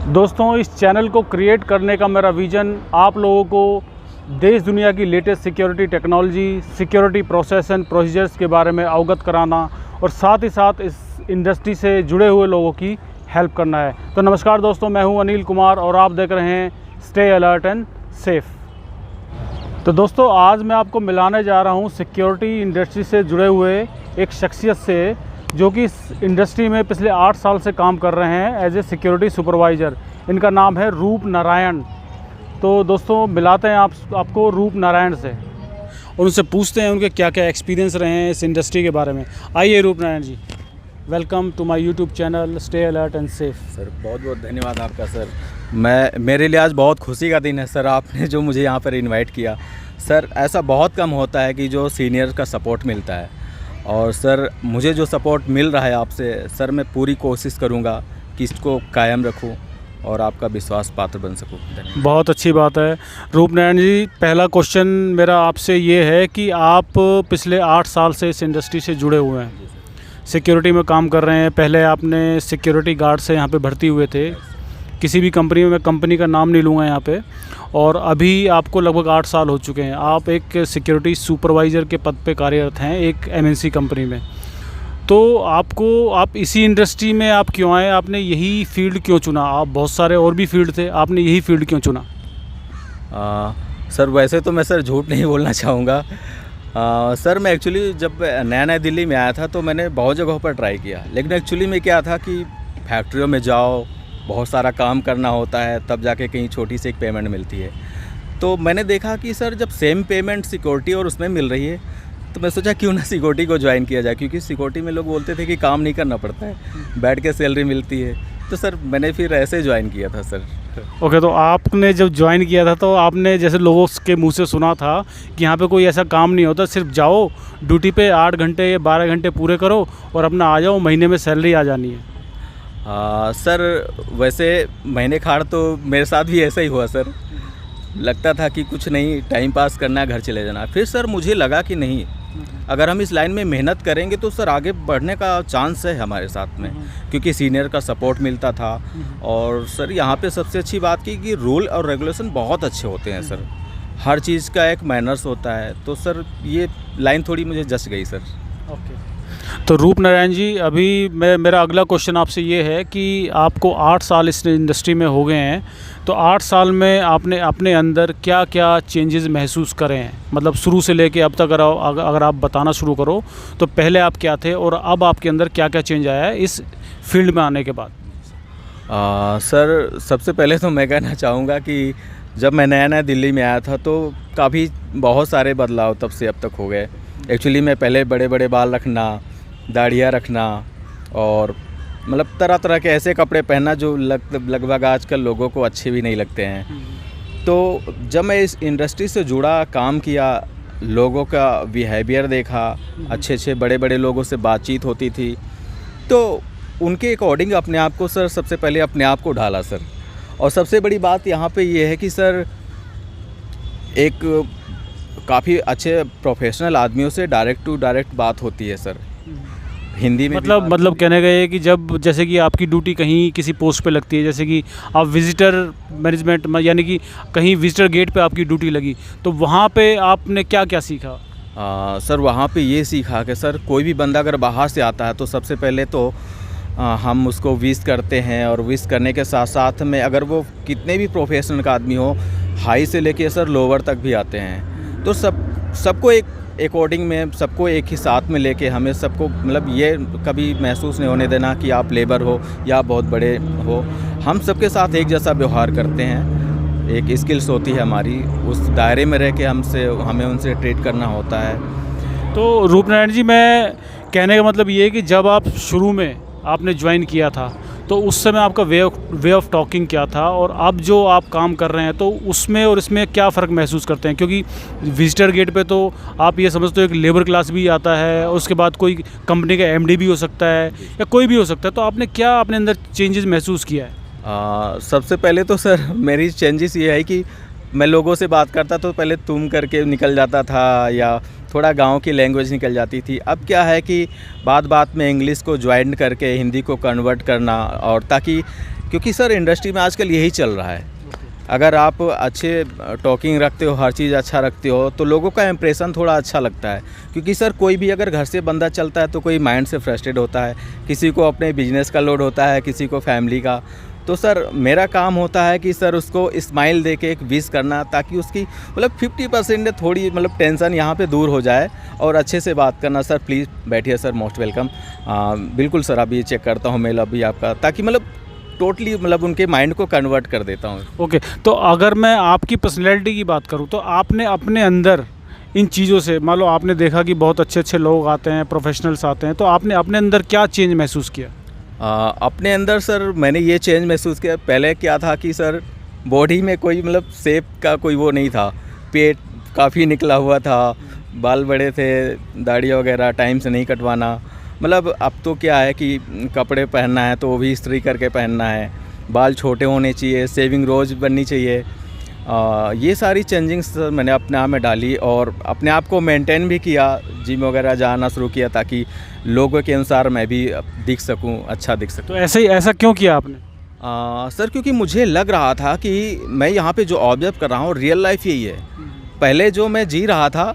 दोस्तों, इस चैनल को क्रिएट करने का मेरा विज़न आप लोगों को देश दुनिया की latest security technology, security process and procedures के बारे में अवगत कराना और साथ ही साथ इस इंडस्ट्री से जुड़े हुए लोगों की हेल्प करना है। तो नमस्कार दोस्तों, मैं हूं अनिल कुमार और आप देख रहे हैं स्टे अलर्ट एंड सेफ। तो दोस्तों, आज मैं आपको मिलाने जा रहा हूं सिक्योरिटी इंडस्ट्री से जुड़े हुए एक शख्सियत से जो कि इस इंडस्ट्री में पिछले 8 साल से काम कर रहे हैं एज ए सिक्योरिटी सुपरवाइज़र। इनका नाम है रूप नारायण। तो दोस्तों, मिलाते हैं आपको रूप नारायण से और उनसे पूछते हैं उनके क्या क्या एक्सपीरियंस रहे हैं इस इंडस्ट्री के बारे में। आइए Roop Narayan ji, welcome to my YouTube channel stay alert and safe. Sir बहुत बहुत धन्यवाद आपका सर। मेरे लिए आज बहुत खुशी का दिन है सर, आपने जो मुझे यहाँ पर इनवाइट किया। सर ऐसा बहुत कम होता है कि जो सीनियर का सपोर्ट मिलता है, और सर मुझे जो सपोर्ट मिल रहा है आपसे, सर मैं पूरी कोशिश करूँगा कि इसको कायम रखूँ और आपका विश्वास पात्र बन सकूँ। बहुत अच्छी बात है रूप नारायण जी। पहला क्वेश्चन मेरा आपसे ये है कि आप पिछले 8 साल से इस इंडस्ट्री से जुड़े हुए हैं, सिक्योरिटी में काम कर रहे हैं। पहले आपने सिक्योरिटी गार्ड से यहाँ पे भर्ती हुए थे किसी भी कंपनी में, मैं कंपनी का नाम नहीं लूँगा यहाँ पे, और अभी आपको लगभग 8 साल हो चुके हैं। आप एक सिक्योरिटी सुपरवाइज़र के पद पे कार्यरत हैं एक MNC कंपनी में। तो आप इसी इंडस्ट्री में आप क्यों आए? आपने यही फील्ड क्यों चुना? आप बहुत सारे और भी फील्ड थे, आपने यही फील्ड क्यों चुना? सर वैसे तो मैं सर झूठ नहीं बोलना चाहूँगा। सर मैं एक्चुअली जब नया दिल्ली में आया था तो मैंने बहुत जगहों पर ट्राई किया, लेकिन एक्चुअली में क्या था कि फैक्ट्रियों में जाओ, बहुत सारा काम करना होता है, तब जाके कहीं छोटी सी एक पेमेंट मिलती है। तो मैंने देखा कि सर जब सेम पेमेंट सिक्योरिटी और उसमें मिल रही है, तो मैं सोचा क्यों ना सिक्योरिटी को ज्वाइन किया जाए, क्योंकि सिक्योरिटी में लोग बोलते थे कि काम नहीं करना पड़ता है, बैठ के सैलरी मिलती है। तो सर मैंने फिर ऐसे ज्वाइन किया था सर। ओके, तो आपने जब ज्वाइन किया था तो आपने जैसे लोगों के मुंह से सुना था कि यहाँ पे कोई ऐसा काम नहीं होता, सिर्फ जाओ ड्यूटी पे 8 घंटे या 12 घंटे पूरे करो और अपना आ जाओ, महीने में सैलरी आ जानी है। सर वैसे महीने खाड़ तो मेरे साथ भी ऐसा ही हुआ सर। लगता था कि कुछ नहीं, टाइम पास करना है, घर चले जाना। फिर सर मुझे लगा कि नहीं, अगर हम इस लाइन में मेहनत करेंगे तो सर आगे बढ़ने का चांस है हमारे साथ में, क्योंकि सीनियर का सपोर्ट मिलता था। और सर यहाँ पे सबसे अच्छी बात की कि रूल और रेगुलेशन बहुत अच्छे होते हैं सर, हर चीज़ का एक मैनर्स होता है। तो सर ये लाइन थोड़ी मुझे जच गई सर। ओके, तो रूप नारायण जी, अभी मेरा अगला क्वेश्चन आपसे ये है कि आपको 8 साल इस इंडस्ट्री में हो गए हैं, तो 8 साल में आपने अपने अंदर क्या क्या चेंजेस महसूस करे हैं? मतलब शुरू से लेके अब तक अगर आप बताना शुरू करो तो पहले आप क्या थे और अब आपके अंदर क्या क्या चेंज आया है इस फील्ड में आने के बाद? सर सबसे पहले तो मैं कहना चाहूँगा कि जब मैं नया दिल्ली में आया था तो काफ़ी बहुत सारे बदलाव तब से अब तक हो गए। एक्चुअली मैं पहले बड़े बड़े बाल रखना, दाढ़ियाँ रखना, और मतलब तरह तरह के ऐसे कपड़े पहनना जो लगभग आजकल लोगों को अच्छे भी नहीं लगते हैं। तो जब मैं इस इंडस्ट्री से जुड़ा, काम किया, लोगों का बिहेवियर देखा, अच्छे अच्छे बड़े बड़े लोगों से बातचीत होती थी, तो उनके अकॉर्डिंग अपने आप को सर सबसे पहले अपने आप को ढाला सर। और सबसे बड़ी बात यहाँ पे ये है कि सर एक काफ़ी अच्छे प्रोफेशनल आदमियों से डायरेक्ट टू डायरेक्ट बात होती है सर, हिंदी में। मतलब कहने गए कि जब जैसे कि आपकी ड्यूटी कहीं किसी पोस्ट पे लगती है, जैसे कि आप विजिटर मैनेजमेंट, यानी कि कहीं विजिटर गेट पे आपकी ड्यूटी लगी, तो वहाँ पे आपने क्या क्या सीखा? सर वहाँ पे ये सीखा कि सर कोई भी बंदा अगर बाहर से आता है तो सबसे पहले तो हम उसको विश करते हैं, और विश करने के साथ साथ में अगर वो कितने भी प्रोफेशनल का आदमी हो, हाई से लेके सर लोअर तक भी आते हैं, तो सबको एक अकॉर्डिंग में, सबको एक ही साथ में लेके हमें सबको, मतलब ये कभी महसूस नहीं होने देना कि आप लेबर हो या बहुत बड़े हो। हम सबके साथ एक जैसा व्यवहार करते हैं, एक स्किल्स होती है हमारी, उस दायरे में रह के हमें उनसे ट्रीट करना होता है। तो रूप नारायण जी, मैं कहने का मतलब ये है कि जब आप शुरू में आपने ज्वाइन किया था तो उस समय आपका वे ऑफ टॉकिंग क्या था, और अब जो आप काम कर रहे हैं तो उसमें और इसमें क्या फ़र्क महसूस करते हैं? क्योंकि विजिटर गेट पे तो आप ये समझते हो एक लेबर क्लास भी आता है, उसके बाद कोई कंपनी का MD भी हो सकता है या कोई भी हो सकता है, तो आपने क्या अपने अंदर चेंजेस महसूस किया है? सबसे पहले तो सर मेरी चेंजेस ये है कि मैं लोगों से बात करता तो पहले तुम करके निकल जाता था, या थोड़ा गांव की लैंग्वेज निकल जाती थी। अब क्या है कि बात बात में इंग्लिश को ज्वाइन करके हिंदी को कन्वर्ट करना, और ताकि क्योंकि सर इंडस्ट्री में आजकल यही चल रहा है। अगर आप अच्छे टॉकिंग रखते हो, हर चीज़ अच्छा रखते हो, तो लोगों का इंप्रेशन थोड़ा अच्छा लगता है। क्योंकि सर कोई भी अगर घर से बंदा चलता है तो कोई माइंड से फ्रस्ट्रेट होता है, किसी को अपने बिजनेस का लोड होता है, किसी को फैमिली का। तो सर मेरा काम होता है कि सर उसको स्माइल दे के एक विश करना, ताकि उसकी मतलब 50% थोड़ी मतलब टेंशन यहाँ पे दूर हो जाए, और अच्छे से बात करना। सर प्लीज़ बैठिए सर, मोस्ट वेलकम। बिल्कुल सर, अभी चेक करता हूँ मेल अभी आपका, ताकि मतलब टोटली मतलब उनके माइंड को कन्वर्ट कर देता हूँ। ओके, तो अगर मैं आपकी पर्सनैलिटी की बात करूँ तो आपने अपने अंदर इन चीज़ों से, मान लो आपने देखा कि बहुत अच्छे अच्छे लोग आते हैं, प्रोफेशनल्स आते हैं, तो आपने अपने अंदर क्या चेंज महसूस किया? अपने अंदर सर मैंने ये चेंज महसूस किया। पहले क्या था कि सर बॉडी में कोई मतलब शेप का कोई वो नहीं था, पेट काफ़ी निकला हुआ था, बाल बड़े थे, दाढ़ी वगैरह टाइम से नहीं कटवाना। मतलब अब तो क्या है कि कपड़े पहनना है तो वो भी इस्त्री करके पहनना है, बाल छोटे होने चाहिए, शेविंग रोज़ बननी चाहिए। ये सारी चेंजिंग्स मैंने अपने आप में डाली, और अपने आप को मेंटेन भी किया, जिम वगैरह जाना शुरू किया, ताकि लोगों के अनुसार मैं भी दिख सकूं, अच्छा दिख सकूं। तो ऐसा क्यों किया आपने? सर क्योंकि मुझे लग रहा था कि मैं यहाँ पे जो ऑब्जर्व कर रहा हूँ रियल लाइफ यही है। पहले जो मैं जी रहा था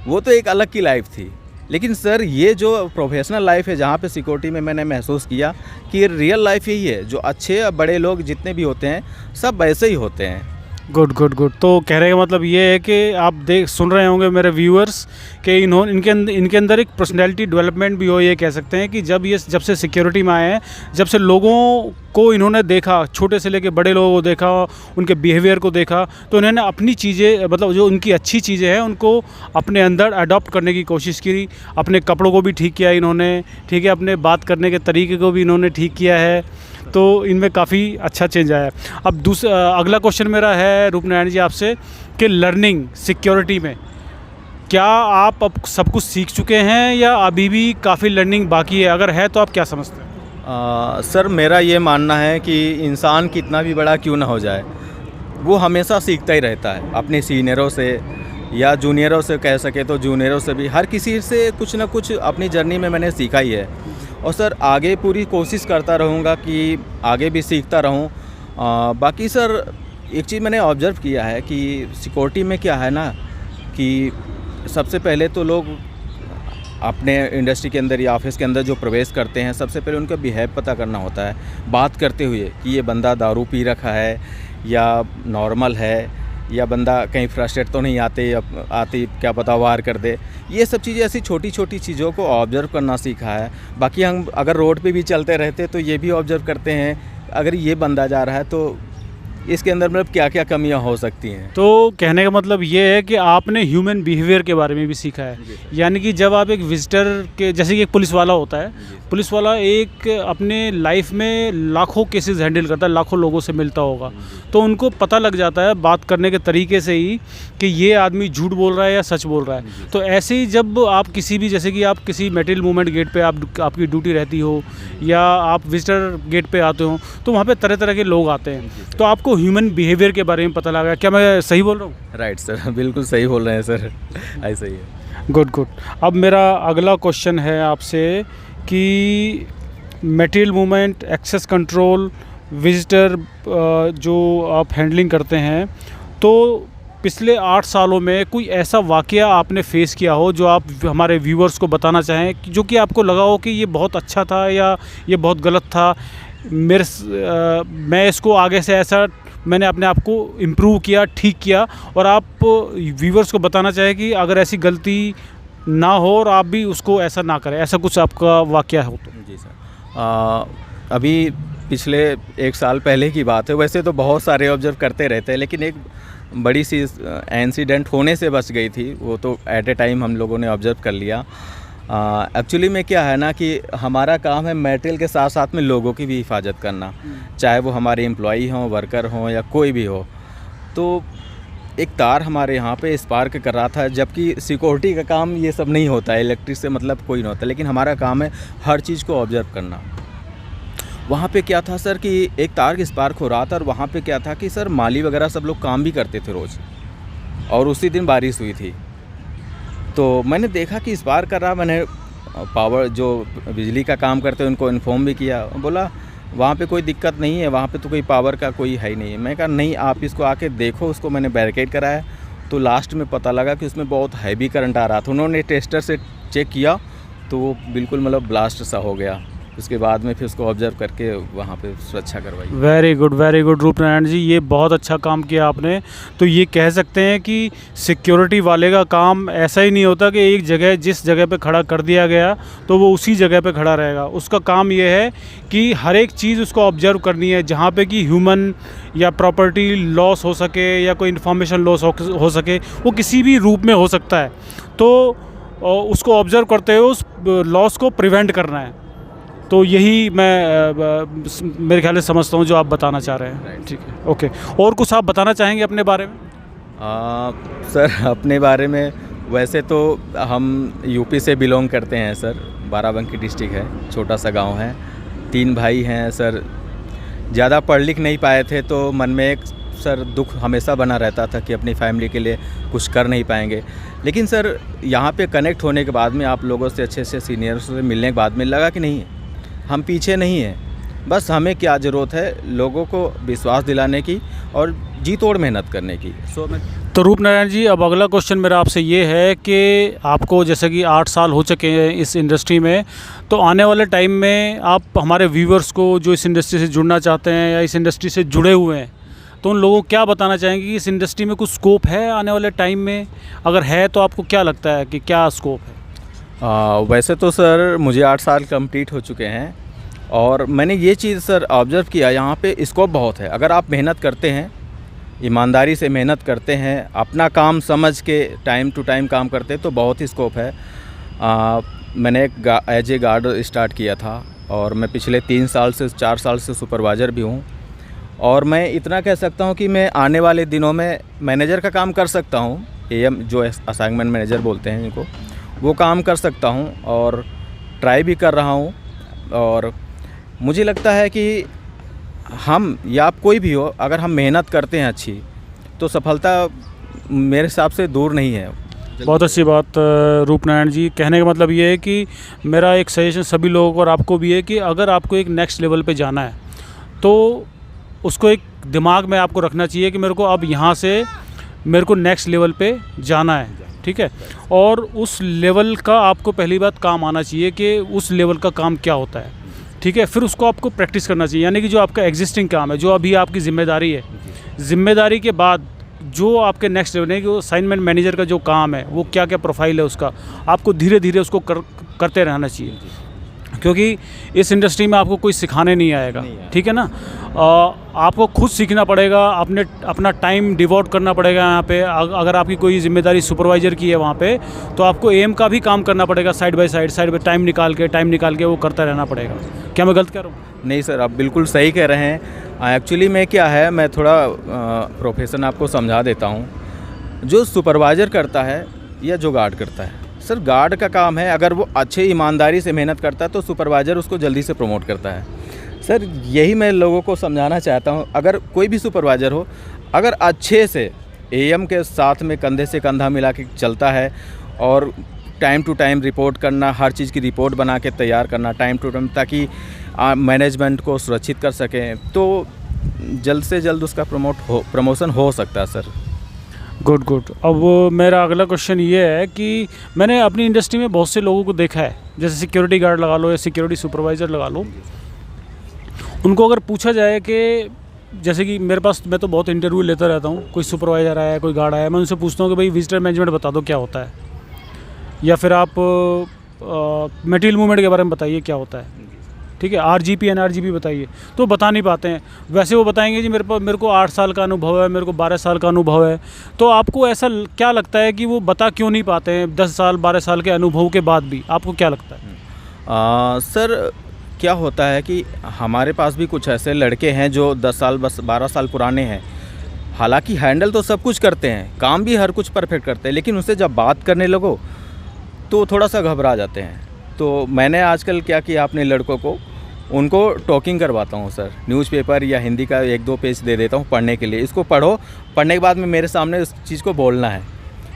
वो तो एक अलग की लाइफ थी, लेकिन सर ये जो प्रोफेशनल लाइफ है जहाँ पे सिक्योरिटी में मैंने महसूस किया कि रियल लाइफ यही है। जो अच्छे बड़े लोग जितने भी होते हैं सब वैसे ही होते हैं। Good good good. तो कहने का मतलब ये है कि आप सुन रहे होंगे मेरे व्यूअर्स कि इनके अंदर एक पर्सनैलिटी डेवलपमेंट भी हो, ये कह सकते हैं कि जब से सिक्योरिटी में आए हैं, जब से लोगों को इन्होंने देखा, छोटे से लेके बड़े लोगों को देखा, उनके बिहेवियर को देखा, तो इन्होंने अपनी चीज़ें, मतलब जो उनकी अच्छी चीज़ें हैं उनको अपने अंदर अडॉप्ट करने की कोशिश की। अपने कपड़ों को भी ठीक किया इन्होंने, ठीक है, अपने बात करने के तरीके को भी इन्होंने ठीक किया है, तो इनमें काफ़ी अच्छा चेंज आया है। अब अगला क्वेश्चन मेरा है रूपनारायण जी आपसे कि लर्निंग सिक्योरिटी में क्या आप अब सब कुछ सीख चुके हैं या अभी भी काफ़ी लर्निंग बाकी है? अगर है तो आप क्या समझते हैं? सर मेरा ये मानना है कि इंसान कितना भी बड़ा क्यों ना हो जाए, वो हमेशा सीखता ही रहता है, अपने सीनियरों से या जूनियरों से, कह सके तो जूनियरों से भी, हर किसी से कुछ ना कुछ अपनी जर्नी में मैंने सीखा ही है। और सर आगे पूरी कोशिश करता रहूँगा कि आगे भी सीखता रहूँ। बाकी सर एक चीज़ मैंने ऑब्ज़र्व किया है कि सिक्योरिटी में क्या है ना कि सबसे पहले तो लोग अपने इंडस्ट्री के अंदर या ऑफिस के अंदर जो प्रवेश करते हैं, सबसे पहले उनका बिहेव पता करना होता है, बात करते हुए कि ये बंदा दारू पी रखा है या नॉर्मल है, या बंदा कहीं फ्रस्ट्रेट तो नहीं आते क्या पता वार कर दे। ये सब चीज़ें ऐसी छोटी छोटी चीज़ों को ऑब्ज़र्व करना सीखा है। बाकी हम अगर रोड पे भी चलते रहते तो ये भी ऑब्ज़र्व करते हैं, अगर ये बंदा जा रहा है तो इसके अंदर मतलब क्या क्या कमियां हो सकती हैं। तो कहने का मतलब ये है कि आपने ह्यूमन बिहेवियर के बारे में भी सीखा है। यानी कि जब आप एक विजिटर के, जैसे कि एक पुलिस वाला होता है, पुलिस वाला एक अपने लाइफ में लाखों केसेस हैंडल करता है, लाखों लोगों से मिलता होगा, तो उनको पता लग जाता है बात करने के तरीके से ही कि ये आदमी झूठ बोल रहा है या सच बोल रहा है। तो ऐसे ही जब आप किसी भी, जैसे कि आप किसी मेटल मूवमेंट गेट पे आपकी ड्यूटी रहती हो या आप विजिटर गेट पे आते हो, तो वहाँ पे तरह तरह के लोग आते हैं, तो आपको ह्यूमन बिहेवियर के बारे में पता लगा। क्या मैं सही बोल रहा हूँ? राइट सर, बिल्कुल सही बोल रहे हैं सर, ऐसा ही है। Good good. अब मेरा अगला क्वेश्चन है आपसे कि material movement, access control, visitor जो आप हैंडलिंग करते हैं, तो पिछले 8 सालों में कोई ऐसा वाकया आपने फेस किया हो जो आप हमारे व्यूअर्स को बताना चाहें, जो कि आपको लगा हो कि ये बहुत अच्छा था या ये बहुत गलत था, मैं इसको आगे से ऐसा मैंने अपने आप को इम्प्रूव किया, ठीक किया, और आप व्यूअर्स को बताना चाहें कि अगर ऐसी गलती ना हो और आप भी उसको ऐसा ना करें, ऐसा कुछ आपका वाकया हो तो? जी सर, अभी पिछले 1 साल पहले की बात है, वैसे तो बहुत सारे ऑब्जर्व करते रहते हैं, लेकिन एक बड़ी सी इंसिडेंट होने से बच गई थी, वो तो एट ए टाइम हम लोगों ने ऑब्जर्व कर लिया। एक्चुअली में क्या है ना कि हमारा काम है मटेरियल के साथ साथ में लोगों की भी हिफाजत करना, चाहे वो हमारे एम्प्लॉई हों, वर्कर हों या कोई भी हो। तो एक तार हमारे यहाँ पे स्पार्क कर रहा था, जबकि सिक्योरिटी का काम ये सब नहीं होता है, इलेक्ट्रिक से मतलब कोई नहीं होता, लेकिन हमारा काम है हर चीज़ को ऑब्जर्व करना। वहाँ पे क्या था सर कि एक तार स्पार्क हो रहा था, और वहाँ पे क्या था कि सर माली वगैरह सब लोग काम भी करते थे रोज़, और उसी दिन बारिश हुई थी। तो मैंने देखा कि स्पार्क कर रहा, मैंने पावर जो बिजली का काम करते हैं उनको इन्फॉर्म भी किया, बोला वहाँ पे कोई दिक्कत नहीं है, वहाँ पे तो कोई पावर का कोई है ही नहीं है। मैं कहा नहीं, आप इसको आके देखो। उसको मैंने बैरिकेड कराया तो लास्ट में पता लगा कि उसमें बहुत हैवी करंट आ रहा था। उन्होंने टेस्टर से चेक किया तो वो बिल्कुल मतलब ब्लास्ट सा हो गया। उसके बाद में फिर उसको ऑब्जर्व करके वहाँ पे सुरक्षा करवाई। वेरी गुड रूपनारायण जी, ये बहुत अच्छा काम किया आपने। तो ये कह सकते हैं कि सिक्योरिटी वाले का काम ऐसा ही नहीं होता कि एक जगह जिस जगह पे खड़ा कर दिया गया तो वो उसी जगह पे खड़ा रहेगा। उसका काम ये है कि हर एक चीज़ उसको ऑब्जर्व करनी है, जहाँ पे कि ह्यूमन या प्रॉपर्टी लॉस हो सके या कोई इन्फॉर्मेशन लॉस हो सके, वो किसी भी रूप में हो सकता है। तो उसको ऑब्जर्व करते हुए उस लॉस को प्रिवेंट करना है। तो यही मैं मेरे ख्याल से समझता हूँ जो आप बताना चाह रहे हैं। ठीक है, ओके। और कुछ आप बताना चाहेंगे अपने बारे में? सर अपने बारे में वैसे तो हम यूपी से बिलोंग करते हैं सर। बाराबंकी डिस्ट्रिक्ट है, छोटा सा गांव है। 3 भाई हैं सर। ज़्यादा पढ़ लिख नहीं पाए थे तो मन में एक सर दुख हमेशा बना रहता था कि अपनी फैमिली के लिए कुछ कर नहीं पाएंगे। लेकिन सर यहाँ पे कनेक्ट होने के बाद में, आप लोगों से, अच्छे से सीनियर्स से मिलने के बाद में लगा कि नहीं, हम पीछे नहीं हैं। बस हमें क्या ज़रूरत है, लोगों को विश्वास दिलाने की और जी तोड़ मेहनत करने की। तो रूपनारायण जी, अब अगला क्वेश्चन मेरा आपसे ये है कि आपको जैसे कि 8 साल हो चुके हैं इस इंडस्ट्री में, तो आने वाले टाइम में आप हमारे व्यूवर्स को जो इस इंडस्ट्री से जुड़ना चाहते हैं या इस इंडस्ट्री से जुड़े हुए हैं, तो उन लोगों को क्या बताना चाहेंगे कि इस इंडस्ट्री में कुछ स्कोप है आने वाले टाइम में? अगर है तो आपको क्या लगता है कि क्या स्कोप है? वैसे तो सर मुझे 8 साल कंप्लीट हो चुके हैं और मैंने ये चीज़ सर ऑब्ज़र्व किया, यहाँ पे स्कोप बहुत है। अगर आप मेहनत करते हैं, ईमानदारी से मेहनत करते हैं, अपना काम समझ के टाइम टू टाइम काम करते हैं, तो बहुत ही स्कोप है। मैंने एक एज ए गार्ड स्टार्ट किया था और मैं पिछले 3 साल से 4 साल से सुपरवाइज़र भी हूँ। और मैं इतना कह सकता हूँ कि मैं आने वाले दिनों में मैनेजर का काम कर सकता हूँ। AM जो असाइनमेंट मैनेजर बोलते हैं इनको, वो काम कर सकता हूँ और ट्राई भी कर रहा हूँ। और मुझे लगता है कि हम या आप कोई भी हो, अगर हम मेहनत करते हैं अच्छी, तो सफलता मेरे हिसाब से दूर नहीं है। बहुत अच्छी बात रूपनारायण जी। कहने का मतलब ये है कि मेरा एक सजेशन सभी लोगों को और आपको भी है कि अगर आपको एक नेक्स्ट लेवल पे जाना है तो उसको एक दिमाग में आपको रखना चाहिए कि मेरे को अब यहाँ से मेरे को नेक्स्ट लेवल पे जाना है। ठीक है, और उस लेवल का आपको पहली बात काम आना चाहिए कि उस लेवल का काम क्या होता है। ठीक है, फिर उसको आपको प्रैक्टिस करना चाहिए। यानी कि जो आपका एग्जिस्टिंग काम है, जो अभी आपकी ज़िम्मेदारी है, ज़िम्मेदारी के बाद जो आपके नेक्स्ट लेवल है कि असाइनमेंट मैनेजर का जो काम है, वो क्या क्या प्रोफाइल है उसका, आपको धीरे धीरे उसको करते रहना चाहिए। क्योंकि इस इंडस्ट्री में आपको कोई सिखाने नहीं आएगा। ठीक है ना, आपको खुद सीखना पड़ेगा, अपना टाइम डिवोट करना पड़ेगा। यहाँ पे अगर आपकी कोई जिम्मेदारी सुपरवाइज़र की है वहाँ पे, तो आपको AM का भी काम करना पड़ेगा, साइड बाय साइड टाइम निकाल के वो करता रहना पड़ेगा। क्या मैं गलत कह रहा हूँ? नहीं सर, आप बिल्कुल सही कह रहे हैं। एक्चुअली में क्या है, मैं थोड़ा प्रोफेशन आपको समझा देता हूँ। जो सुपरवाइज़र करता है या जो गार्ड करता है, सर गार्ड का काम है, अगर वो अच्छे ईमानदारी से मेहनत करता है तो सुपरवाइज़र उसको जल्दी से प्रमोट करता है। सर यही मैं लोगों को समझाना चाहता हूँ। अगर कोई भी सुपरवाइज़र हो, अगर अच्छे से AM के साथ में कंधे से कंधा मिला के चलता है और टाइम टू टाइम रिपोर्ट करना, हर चीज़ की रिपोर्ट बना के तैयार करना टाइम टू टाइम, ताकि मैनेजमेंट को सुरक्षित कर सकें, तो जल्द से जल्द उसका प्रमोशन हो सकता है सर। गुड। अब मेरा अगला क्वेश्चन ये है कि मैंने अपनी इंडस्ट्री में बहुत से लोगों को देखा है, जैसे सिक्योरिटी गार्ड लगा लो या सिक्योरिटी सुपरवाइज़र लगा लो। उनको अगर पूछा जाए कि जैसे कि मेरे पास, मैं तो बहुत इंटरव्यू लेता रहता हूँ, कोई सुपरवाइज़र आया, कोई गार्ड आया, मैं उनसे पूछता हूँ कि भाई विजिटर मैनेजमेंट बता दो क्या होता है, या फिर आप मटेरियल मूवमेंट के बारे में बताइए क्या होता है। ठीक है, RGP NRGP बताइए, तो बता नहीं पाते हैं। वैसे वो बताएंगे जी मेरे को 8 साल का अनुभव है, मेरे को 12 साल का अनुभव है। तो आपको ऐसा क्या लगता है कि वो बता क्यों नहीं पाते हैं 10 साल 12 साल के अनुभव के बाद भी? आपको क्या लगता है? सर क्या होता है कि हमारे पास भी कुछ ऐसे लड़के हैं जो 10 साल 12 साल पुराने हैं, हालांकि हैंडल तो सब कुछ करते हैं, काम भी हर कुछ परफेक्ट करते हैं, लेकिन उनसे जब बात करने लगो तो थोड़ा सा घबरा जाते हैं। तो मैंने आजकल क्या किया, अपने लड़कों को उनको टॉकिंग करवाता हूँ सर। न्यूज़पेपर या हिंदी का 1-2 पेज दे देता हूँ पढ़ने के लिए, इसको पढ़ो, पढ़ने के बाद में मेरे सामने उस चीज़ को बोलना है।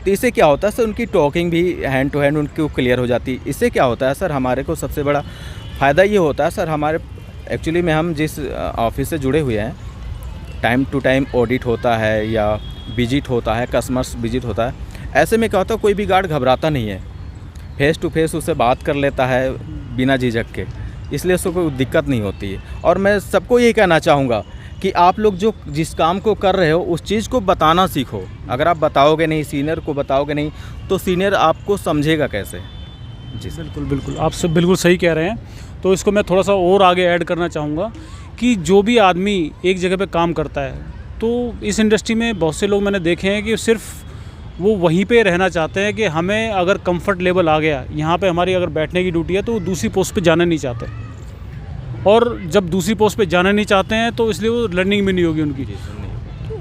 तो इससे क्या होता है सर, उनकी टॉकिंग भी हैंड टू हैंड उनको क्लियर हो जाती है। इससे क्या होता है सर, हमारे को सबसे बड़ा फ़ायदा ये होता है सर, हमारे एक्चुअली में हम जिस ऑफिस से जुड़े हुए हैं, टाइम टू टाइम ऑडिट होता है या विजिट होता है, कस्टमर्स विजिट होता है। ऐसे में क्या होता है, कोई भी गार्ड घबराता नहीं है, फेस टू फेस उससे बात कर लेता है बिना झिझक के, इसलिए उसको कोई दिक्कत नहीं होती है। और मैं सबको यही कहना चाहूँगा कि आप लोग जो जिस काम को कर रहे हो उस चीज़ को बताना सीखो। अगर आप बताओगे नहीं, सीनियर को बताओगे नहीं, तो सीनियर आपको समझेगा कैसे। जी बिल्कुल बिल्कुल, आप सब बिल्कुल सही कह रहे हैं। तो इसको मैं थोड़ा सा और आगे ऐड करना चाहूँगा कि जो भी आदमी एक जगह पे काम करता है, तो इस इंडस्ट्री में बहुत से लोग मैंने देखे हैं कि सिर्फ वो वहीं पे रहना चाहते हैं कि हमें अगर कंफर्ट लेवल आ गया, यहाँ पे हमारी अगर बैठने की ड्यूटी है, तो वो दूसरी पोस्ट पे जाना नहीं चाहते। और जब दूसरी पोस्ट पे जाना नहीं चाहते हैं तो इसलिए वो लर्निंग भी नहीं होगी उनकी।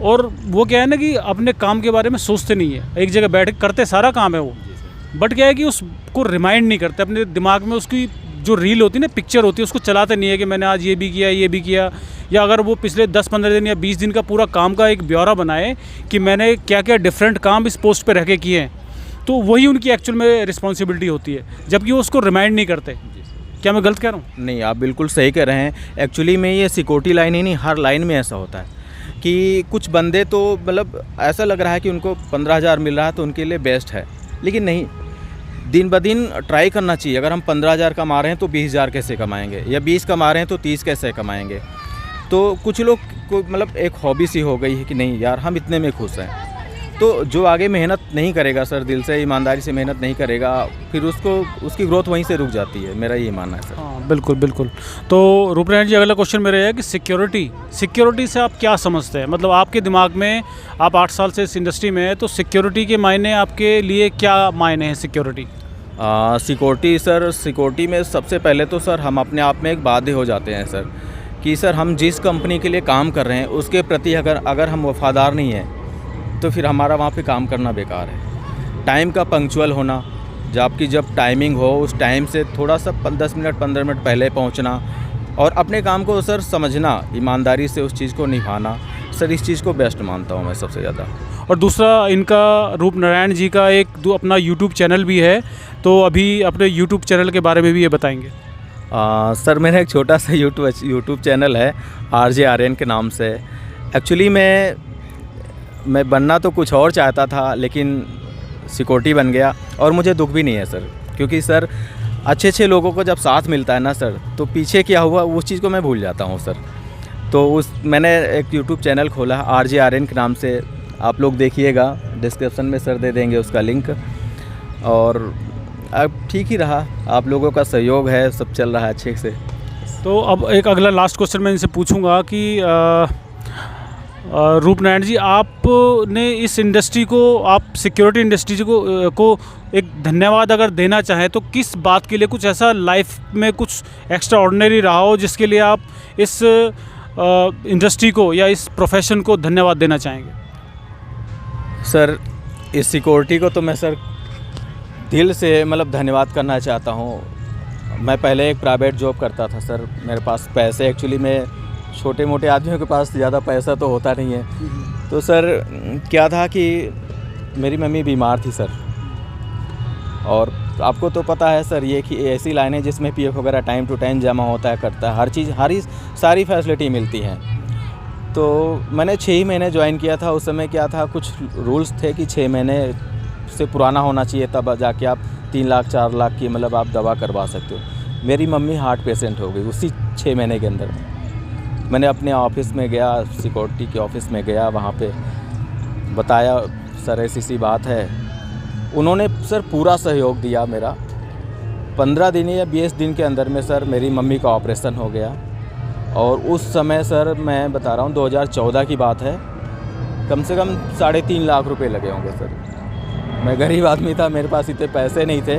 और वो क्या है ना कि अपने काम के बारे में सोचते नहीं है, एक जगह बैठ के करते सारा काम है वो, बट क्या है कि उसको रिमाइंड नहीं करते, अपने दिमाग में उसकी जो रील होती है ना, पिक्चर होती है, उसको चलाते नहीं है कि मैंने आज ये भी किया। या अगर वो पिछले 10-15 दिन या 20 दिन का पूरा काम का एक ब्यौरा बनाए कि मैंने क्या क्या डिफरेंट काम इस पोस्ट पे रह के किए हैं, तो वही उनकी एक्चुअल में रिस्पॉन्सिबिलिटी होती है, जबकि वो उसको रिमाइंड नहीं करते। क्या मैं गलत कह रहा हूँ? नहीं, आप बिल्कुल सही कह रहे हैं। एक्चुअली में ये सिक्योरिटी लाइन ही नहीं, हर लाइन में ऐसा होता है कि कुछ बंदे तो मतलब ऐसा लग रहा है कि उनको 15,000 मिल रहा है तो उनके लिए बेस्ट है, लेकिन नहीं, दिन ब दिन ट्राई करना चाहिए। अगर हम 15,000 कमा रहे हैं तो 20,000 कैसे कमाएंगे, या 20 कमा रहे हैं तो 30 कैसे कमाएंगे। तो कुछ लोग को मतलब एक हॉबी सी हो गई है कि नहीं यार, हम इतने में खुश हैं। तो जो आगे मेहनत नहीं करेगा सर, दिल से ईमानदारी से मेहनत नहीं करेगा, फिर उसकी ग्रोथ वहीं से रुक जाती है, मेरा ये मानना है सर। हाँ बिल्कुल बिल्कुल। तो रूपनारायण जी, अगला क्वेश्चन मेरा है कि सिक्योरिटी से आप क्या समझते हैं? मतलब आपके दिमाग में, आप 8 साल से इस इंडस्ट्री में हैं, तो सिक्योरिटी के मायने आपके लिए क्या मायने हैं सिक्योरिटी? सिक्योरिटी सर, सिक्योरिटी में सबसे पहले तो सर हम अपने आप में एक बाध्य हो जाते हैं सर, कि सर हम जिस कंपनी के लिए काम कर रहे हैं उसके प्रति अगर हम वफादार नहीं हैं तो फिर हमारा वहाँ पे काम करना बेकार है। टाइम का पंक्चुअल होना, जब टाइमिंग हो उस टाइम से थोड़ा सा 10 मिनट 15 मिनट पहले पहुँचना, और अपने काम को सर समझना, ईमानदारी से उस चीज़ को निभाना, सर इस चीज़ को बेस्ट मानता हूँ मैं सबसे ज़्यादा। और दूसरा, इनका रूपनारायण जी का अपना यूट्यूब चैनल भी है, तो अभी अपने यूट्यूब चैनल के बारे में भी ये बताएंगे। सर मेरा एक छोटा सा यूट्यूब चैनल है, RJ आर्यन के नाम से। एक्चुअली मैं बनना तो कुछ और चाहता था, लेकिन सिक्योरिटी बन गया, और मुझे दुख भी नहीं है सर, क्योंकि सर अच्छे लोगों को जब साथ मिलता है ना सर, तो पीछे क्या हुआ उस चीज़ को मैं भूल जाता हूँ सर। तो मैंने एक यूट्यूब चैनल खोला RJ आर्यन के नाम से, आप लोग देखिएगा, डिस्क्रिप्शन में सर दे देंगे उसका लिंक। और अब ठीक ही रहा, आप लोगों का सहयोग है, सब चल रहा है अच्छे से। तो अब एक अगला लास्ट क्वेश्चन मैं इनसे पूछूंगा कि रूपनारायण जी, आपने इस इंडस्ट्री को, आप सिक्योरिटी इंडस्ट्री को एक धन्यवाद अगर देना चाहें, तो किस बात के लिए, कुछ ऐसा लाइफ में कुछ एक्स्ट्रा ऑर्डिनरी रहा हो जिसके लिए आप इस इंडस्ट्री को या इस प्रोफेशन को धन्यवाद देना चाहेंगे? सर इस सिक्योरिटी को तो मैं सर दिल से मतलब धन्यवाद करना चाहता हूँ। मैं पहले एक प्राइवेट जॉब करता था सर, मेरे पास पैसे, एक्चुअली मैं छोटे मोटे आदमियों के पास ज़्यादा पैसा तो होता नहीं है। तो सर क्या था कि मेरी मम्मी बीमार थी सर, और आपको तो पता है सर ये कि ऐसी लाइन है जिसमें PF वगैरह टाइम टू टाइम जमा होता है, करता है, हर चीज़ सारी फैसिलिटी मिलती हैं। तो मैंने 6 ही महीने ज्वाइन किया था। उस समय क्या था, कुछ रूल्स थे कि 6 महीने से पुराना होना चाहिए, तब जाके आप 3 लाख 4 लाख की मतलब आप दवा करवा सकते हो। मेरी मम्मी हार्ट पेशेंट हो गई उसी 6 महीने के अंदर। मैंने अपने ऑफिस में गया, सिक्योरिटी के ऑफिस में गया, वहाँ पे बताया सर ऐसी बात है। उन्होंने सर पूरा सहयोग दिया मेरा। 15 दिन या 20 दिन के अंदर में सर मेरी मम्मी का ऑपरेशन हो गया। और उस समय सर मैं बता रहा हूँ 2014 की बात है, कम से कम 3.5 लाख रुपए लगे होंगे सर। मैं गरीब आदमी था, मेरे पास इतने पैसे नहीं थे।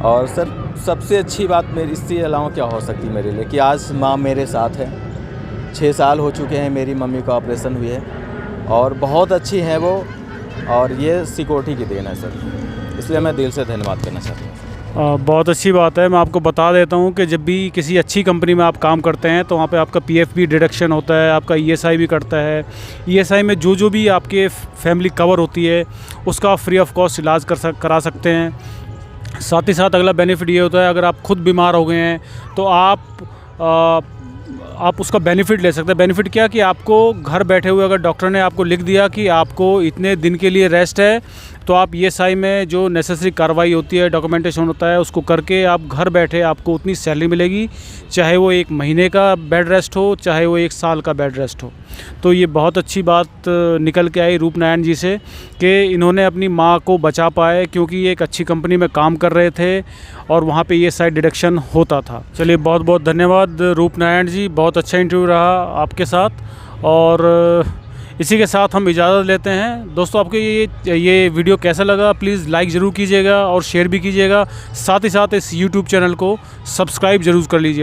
और सर सबसे अच्छी बात मेरी इससे अलावा क्या हो सकती मेरे लिए कि आज माँ मेरे साथ है। 6 साल हो चुके हैं मेरी मम्मी का ऑपरेशन हुए, और बहुत अच्छी है वो, और ये सिक्योरिटी की देन है सर, इसलिए मैं दिल से धन्यवाद करना चाहता हूँ। बहुत अच्छी बात है। मैं आपको बता देता हूँ कि जब भी किसी अच्छी कंपनी में आप काम करते हैं तो वहाँ पे आपका PF भी डिडक्शन होता है, आपका ESI भी कटता है। ESI में जो भी आपके फैमिली कवर होती है उसका आप फ्री ऑफ कॉस्ट इलाज करा सकते हैं। साथ ही साथ अगला बेनिफिट ये होता है, अगर आप खुद बीमार हो गए हैं तो आप आप उसका बेनिफिट ले सकते हैं। बेनिफिट क्या कि आपको घर बैठे हुए अगर डॉक्टर ने आपको लिख दिया कि आपको इतने दिन के लिए रेस्ट है, तो आप ईएसआई में जो नेसेसरी कार्रवाई होती है, डॉक्यूमेंटेशन होता है, उसको करके आप घर बैठे आपको उतनी सैलरी मिलेगी, चाहे वो 1 महीने का बेड रेस्ट हो, चाहे वो 1 साल का बेड रेस्ट हो। तो ये बहुत अच्छी बात निकल के आई रूपनारायण जी से कि इन्होंने अपनी माँ को बचा पाए, क्योंकि ये एक अच्छी कंपनी में काम कर रहे थे और वहाँ पे ईएसआई डिडक्शन होता था। चलिए, बहुत बहुत धन्यवाद रूपनारायण जी, बहुत अच्छा इंटरव्यू रहा आपके साथ। और इसी के साथ हम इजाज़त लेते हैं। दोस्तों, आपको ये वीडियो कैसा लगा प्लीज़ लाइक ज़रूर कीजिएगा और शेयर भी कीजिएगा। साथ ही साथ इस यूट्यूब चैनल को सब्सक्राइब ज़रूर कर लीजिए।